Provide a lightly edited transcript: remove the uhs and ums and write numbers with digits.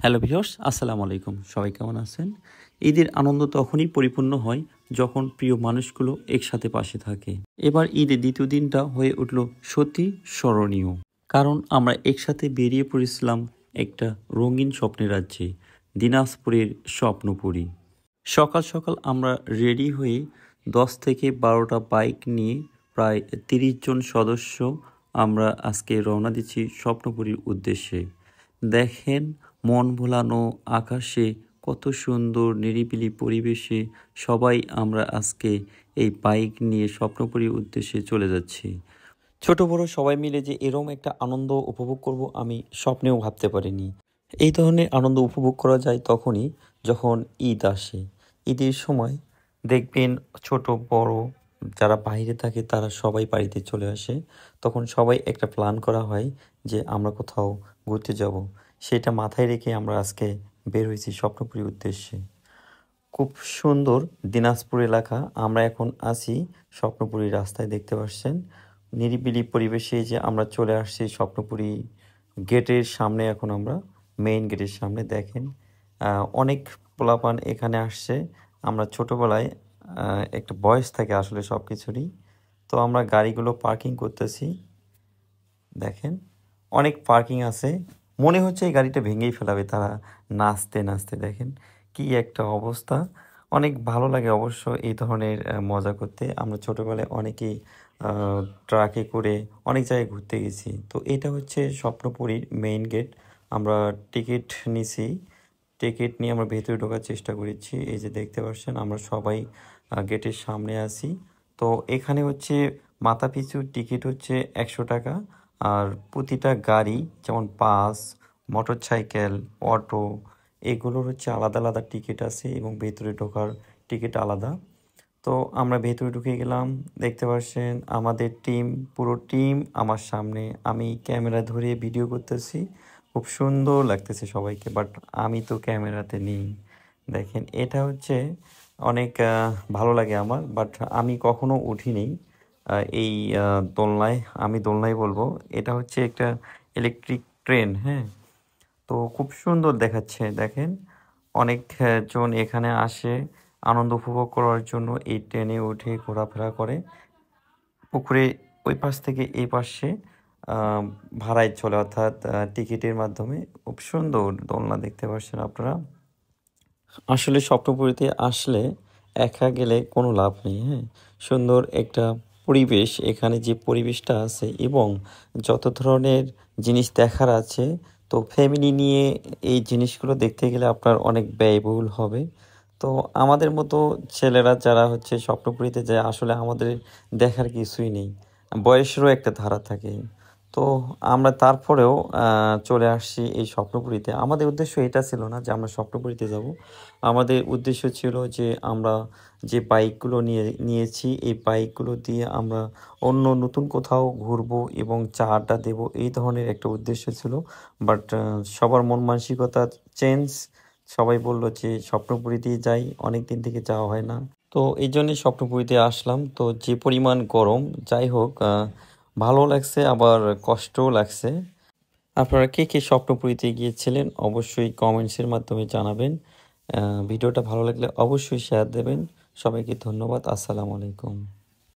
Hello viewers, আসসালামু আলাইকুম। সবাই কেমন আছেন? ঈদের আনন্দ তখনই পরিপূর্ণ হয় যখন প্রিয় মানুষগুলো একসাথে পাশে থাকে। এবার ঈদের দ্বিতীয় দিনটা হয়ে উঠল সত্যি স্মরণীয়, কারণ আমরা একসাথে বেরিয়ে পড়েছিলাম একটা রঙিন স্বপ্নের রাজ্যে, দিনাজপুরের স্বপ্নপুরী। সকাল সকাল আমরা রেডি হয়ে 10 থেকে 12টা বাইক নিয়ে প্রায় 30 জন সদস্য আমরা আজকে রওনা দিচ্ছি স্বপ্নপুরীর উদ্দেশ্যে। দেখেন, মন ভোলানো আকাশে কত সুন্দর নিরিবিলি পরিবেশে সবাই আমরা আজকে এই বাইক নিয়ে স্বপ্নপুরীর উদ্দেশ্যে চলে যাচ্ছি। ছোট বড় সবাই মিলে যে এরম একটা আনন্দ উপভোগ করব আমি স্বপ্নেও ভাবতে পারিনি। এই ধরনের আনন্দ উপভোগ করা যায় তখনই যখন ঈদ আসে। ঈদের সময় দেখবেন ছোট বড় যারা বাইরে থাকে তারা সবাই বাড়িতে চলে আসে। তখন সবাই একটা প্ল্যান করা হয় যে আমরা কোথাও ঘুরতে যাব। সেটা মাথায় রেখে আমরা আজকে বের হয়েছি স্বপ্নপুরীর উদ্দেশ্যে। খুব সুন্দর দিনাজপুর এলাকা। আমরা এখন আছি স্বপ্নপুরী রাস্তায়, দেখতে পাচ্ছেন নিরিবিলি পরিবেশে যে আমরা চলে আসছি স্বপ্নপুরী গেটের সামনে। এখন আমরা মেইন গেটের সামনে দেখেন অনেক পোলাপান এখানে আসছে। আমরা ছোটোবেলায় একটা বয়স থাকে আসলে সব কিছুরই। তো আমরা গাড়িগুলো পার্কিং করতেছি, দেখেন অনেক পার্কিং আছে। মনে হচ্ছে এই গাড়িটা ভেঙেই ফেলাবে তারা, নাচতে নাচতে। দেখেন কি একটা অবস্থা। অনেক ভালো লাগে অবশ্য এই ধরনের মজা করতে। আমরা ছোটোবেলায় অনেকেই ট্রাকে করে অনেক জায়গায় ঘুরতে গেছি। তো এটা হচ্ছে স্বপ্নপুরীর মেইন গেট। আমরা টিকিট নিছি, টিকিট নিয়ে আমরা ভেতরে ঢোকার চেষ্টা করেছি। এই যে দেখতে পাচ্ছেন আমরা সবাই গেটের সামনে আছি। তো এখানে হচ্ছে মাথাপিছু টিকিট হচ্ছে 100 টাকা। আর প্রতিটা গাড়ি যেমন বাস, মোটরসাইকেল, অটো, এগুলোর হচ্ছে আলাদা আলাদা টিকিট আছে এবং ভেতরে ঢোকার টিকিট আলাদা। তো আমরা ভেতরে ঢুকে গেলাম। দেখতে পাচ্ছেন আমাদের টিম, পুরো টিম আমার সামনে। আমি ক্যামেরা ধরে ভিডিও করতেছি, খুব সুন্দর লাগতেছে সবাইকে, বাট আমি তো ক্যামেরাতে নেই। দেখেন এটা হচ্ছে অনেক ভালো লাগে আমার, বাট আমি কখনো উঠিনি এই দোলনায়। আমি দোলনায় বলবো, এটা হচ্ছে একটা ইলেকট্রিক ট্রেন, হ্যাঁ। তো খুব সুন্দর দেখাচ্ছে, দেখেন অনেক জন এখানে আসে আনন্দ উপভোগ করার জন্য। এই ট্রেনে উঠে ঘোরাফেরা করে। পুকুরে ওই পাশ থেকে এই পাশে ভাড়ায় চলে, অর্থাৎ টিকিটের মাধ্যমে। খুব সুন্দর দোলনা, দেখতে পাচ্ছেন আপনারা। আসলে স্বপ্নপুরীতে আসলে একা গেলে কোনো লাভ নেই, হ্যাঁ। সুন্দর একটা পরিবেশ, এখানে যে পরিবেশটা আছে এবং যত ধরনের জিনিস দেখার আছে, তো ফ্যামিলি নিয়ে এই জিনিসগুলো দেখতে গেলে আপনার অনেক ব্যয়বহুল হবে। তো আমাদের মতো ছেলেরা যারা হচ্ছে স্বপ্নপুরীতে যায়, আসলে আমাদের দেখার কিছুই নেই, বয়সেরও একটা ধারা থাকে। তো আমরা তারপরেও চলে আসছি এই স্বপ্নপুরীতে। আমাদের উদ্দেশ্য এটা ছিল না যে আমরা স্বপ্নপুরীতে যাব। আমাদের উদ্দেশ্য ছিল যে আমরা যে বাইকগুলো নিয়েছি এই বাইকগুলো দিয়ে আমরা অন্য নতুন কোথাও ঘুরবো এবং চা আড্ডা দেবো, এই ধরনের একটা উদ্দেশ্য ছিল। বাট সবার মন মানসিকতা চেঞ্জ। সবাই বলল যে স্বপ্নপুরীতেই যাই, অনেক দিন থেকে যাওয়া হয় না। তো এই জন্যই স্বপ্নপুরীতে আসলাম। তো যে পরিমাণ গরম, যাই হোক ভালো লাগছে, আবার কষ্টও লাগছে। আপনারা কে কে স্বপ্নপুরীতে গিয়েছিলেন অবশ্যই কমেন্টসের মাধ্যমে জানাবেন। ভিডিওটা ভালো লাগলে অবশ্যই শেয়ার দেবেন। সবাইকে ধন্যবাদ। আসসালামু আলাইকুম।